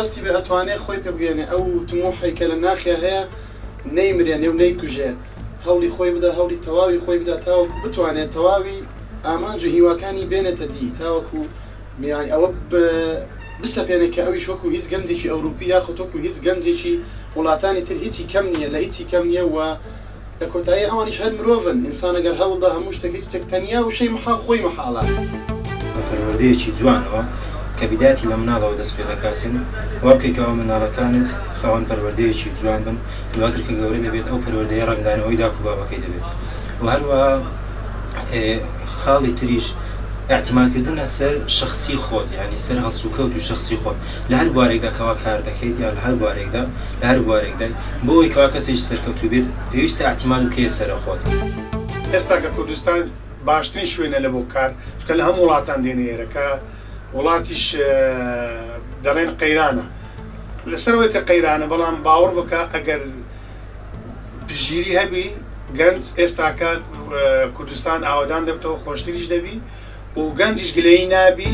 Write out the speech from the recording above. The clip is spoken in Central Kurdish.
مەبەستی بە ئەتوانێت خۆی پێ بگەێنێ ئەو تموحی کە لە ناخیا هەیە نەیمرێنێ و نەیکوژێ هەوڵی خۆی بدا هەوڵی تەواوی خۆی بدا تاوەکو بتوانێت تەواوی ئامانج و هیواکانی بێنێتە دی تاوەکو میانی ئەوە بسەپێنێت کە ئەویش وەکو هیچ گەنجێکی ئەوروپی یاخۆ وەکو هیچ گەنجێکی وڵاتانی تر هیچی کەم نییە لە هیچی کەم نییە و لە کۆتایی ئەوانیش هەر مرۆڤن ئینسان ئەگەر هەوڵدا هەموو شتێک هیچ شتێک تەنیا و شەی محال خۆی مەحاڵە پەروەردەیەکی جوانەوە کە بیداتی لە مناڵەوە دەست پێ دەکاتن وا بکەیتەوە مناڵەکانت خاوەن پەروەردەیەکی جوان بن دواتر کە گەورە دەبێت ئەو پەروەردەیە ڕەنگدانەوەی داک و بابەکەی دەبێت و هەروەها خاڵی تریش اعتمادکردنە سەر شخصی خۆت یعنی سەر هەڵسوکەوت و شخصی خۆت لە هەر بوارێکدا کەوا کار دەکەیت یا لە هەر بوارێکدا لە هەر بوارێکدا بۆ ئەوەی کەوا کەسێکی سەرکەوتوو بێت پێویستە اعتماد بکەیە سەرە خۆت. ئێستا کە کوردستان باشترین شوێنە لە بۆ کار چونکە لە هەموو وڵاتان دێنێرە کە وڵاتیش دەڕێن قەیرانە لەسەرەوەی کە قەیرانە بەڵام باوەڕ بکە ئەگەر پژگیری هەبی گەنج ئێستاکە کوردستان ئاوادان دەبێتەوە خۆشتریش دەبی و گەنجیش گلەیی نابی